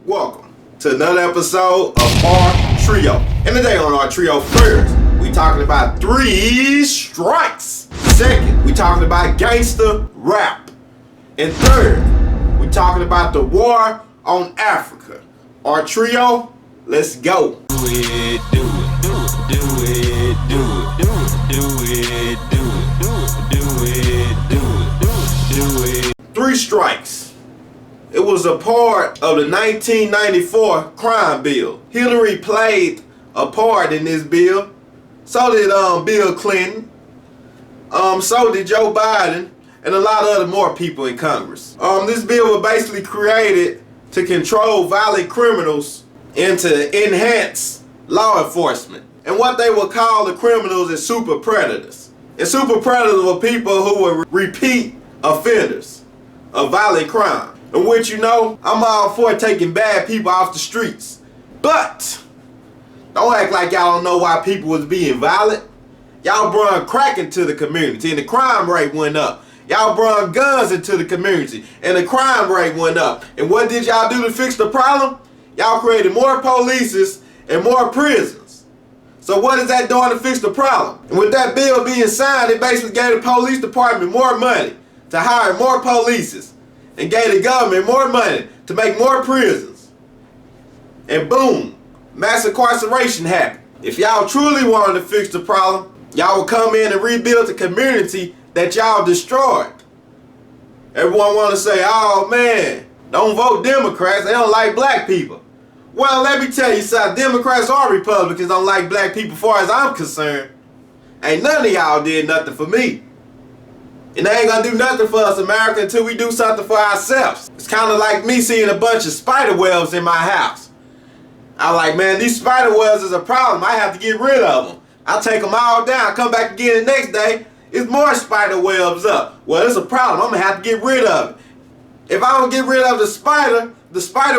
Welcome to another episode of our trio. And today on our trio, first, we talking about 3 strikes. Second, we talking about gangster rap. And third, we talking about the war on Africa. Our trio, let's go. Do it, do it, do it, do it, do it, do it, do it, do it, do it, do it. 3 strikes. It was a part of the 1994 crime bill. Hillary played a part in this bill. So did Bill Clinton. So did Joe Biden and a lot of other more people in Congress. This bill was basically created to control violent criminals and to enhance law enforcement. And what they would call the criminals is super predators. And super predators were people who were repeat offenders of violent crime. In which, you know, I'm all for taking bad people off the streets. But don't act like y'all don't know why people was being violent. Y'all brought crack into the community and the crime rate went up. Y'all brought guns into the community and the crime rate went up. And what did y'all do to fix the problem? Y'all created more police and more prisons. So what is that doing to fix the problem? And with that bill being signed, it basically gave the police department more money to hire more police and gave the government more money to make more prisons. And boom, mass incarceration happened. If y'all truly wanted to fix the problem, y'all would come in and rebuild the community that y'all destroyed. Everyone want to say, oh man, don't vote Democrats, they don't like black people. Well, let me tell you something, Democrats or Republicans don't like black people as far as I'm concerned. Ain't none of y'all did nothing for me. And they ain't gonna do nothing for us, America, until we do something for ourselves. It's kind of like me seeing a bunch of spider webs in my house. I'm like, man, these spider webs is a problem. I have to get rid of them. I take them all down, come back again the next day, it's more spider webs up. Well, it's a problem. I'm gonna have to get rid of it. If I don't get rid of the spider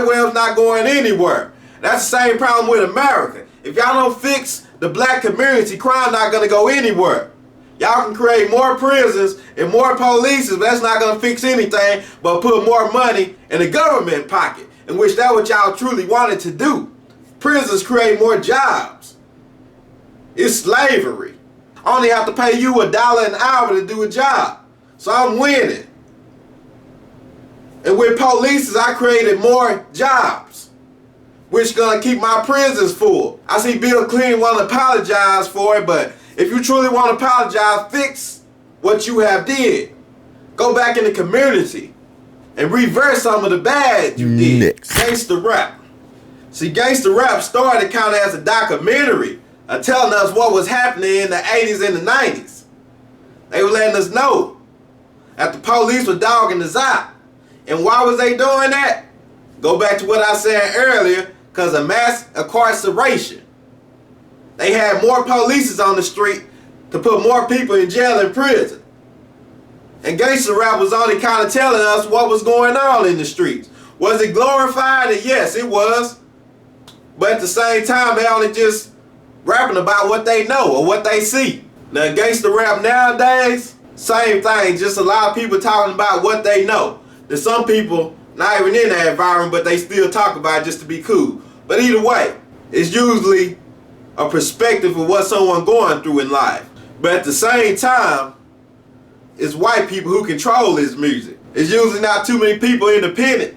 web's not going anywhere. That's the same problem with America. If y'all don't fix the black community, crime not gonna go anywhere. Y'all can create more prisons and more police, but that's not gonna fix anything but put more money in the government pocket, in which that's what y'all truly wanted to do. Prisons create more jobs. It's slavery. I only have to pay you $1 an hour to do a job. So I'm winning. And with police, I created more jobs, which gonna keep my prisons full. I see Bill Clinton want to apologize for it, but if you truly want to apologize, fix what you have did. Go back in the community and reverse some of the bad you did. Next. Gangster rap. See, gangster rap started kind of as a documentary telling us what was happening in the 80s and the 90s. They were letting us know that the police were dogging us out. And why was they doing that? Go back to what I said earlier, because of mass incarceration. They had more police on the street to put more people in jail and prison. And gangster rap was only kind of telling us what was going on in the streets. Was it glorified? And yes, it was. But at the same time, they only just rapping about what they know or what they see. Now, gangster rap nowadays, same thing. Just a lot of people talking about what they know. There's some people not even in that environment, but they still talk about it just to be cool. But either way, it's usually a perspective of what someone going through in life. But at the same time, it's white people who control this music. It's usually not too many people independent.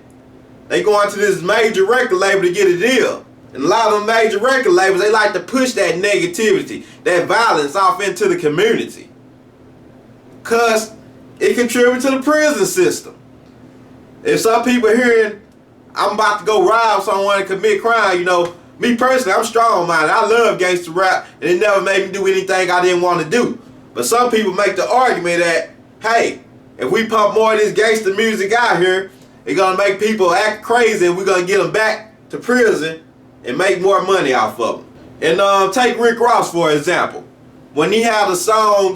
They go into this major record label to get a deal. And a lot of them major record labels, they like to push that negativity, that violence off into the community. Because it contributes to the prison system. If some people hearing, I'm about to go rob someone and commit crime, you know, me personally, I'm strong-minded. I love gangster rap, and it never made me do anything I didn't want to do. But some people make the argument that, hey, if we pump more of this gangster music out here, it's going to make people act crazy, and we're going to get them back to prison and make more money off of them. And take Rick Ross, for example. When he had a song,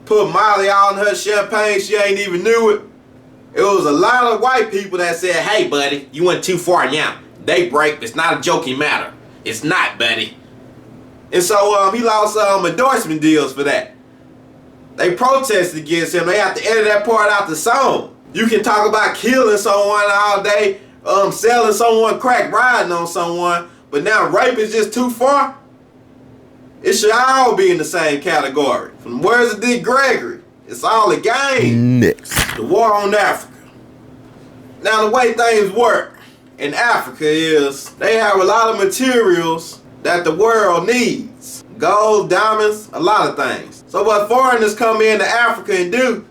put Molly out in her champagne, she ain't even knew it. It was a lot of white people that said, hey, buddy, you went too far now. Daybreak, it's not a joking matter. It's not, buddy. And so he lost endorsement deals for that. They protested against him. They have to edit that part out the song. You can talk about killing someone all day, selling someone crack, riding on someone, but now rape is just too far. It should all be in the same category. From the words of Dick Gregory, it's all a game. Next. The war on Africa. Now the way things work in Africa is they have a lot of materials that the world needs. Gold, diamonds, a lot of things. So what foreigners come into Africa and do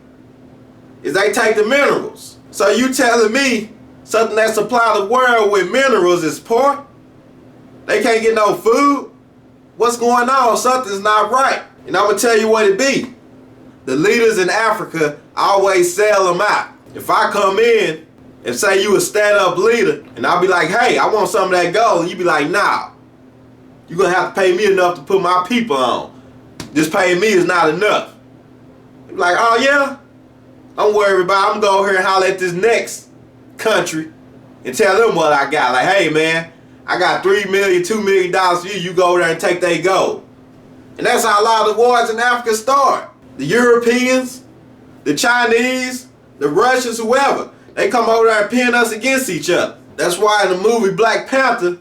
is they take the minerals. So you telling me something that supply the world with minerals is poor? They can't get no food? What's going on? Something's not right. And I'm gonna tell you what it be. The leaders in Africa always sell them out. If I come in and say you a stand-up leader, and I'll be like, hey, I want some of that gold, and you be like, nah, you're gonna have to pay me enough to put my people on. Just paying me is not enough. You be like, oh yeah? Don't worry about it. I'm gonna go over here and holler at this next country and tell them what I got. Like, hey man, I got $3 million, $2 million for you. You go over there and take their gold. And that's how a lot of the wars in Africa start. The Europeans, the Chinese, the Russians, whoever, they come over there and pin us against each other. That's why in the movie Black Panther,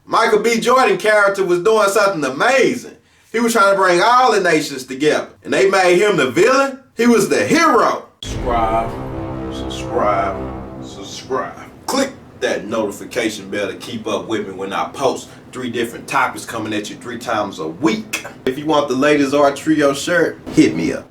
Michael B. Jordan character was doing something amazing. He was trying to bring all the nations together. And they made him the villain. He was the hero. Subscribe, subscribe, subscribe. Click that notification bell to keep up with me when I post 3 different topics coming at you 3 times a week. If you want the latest R Trio shirt, hit me up.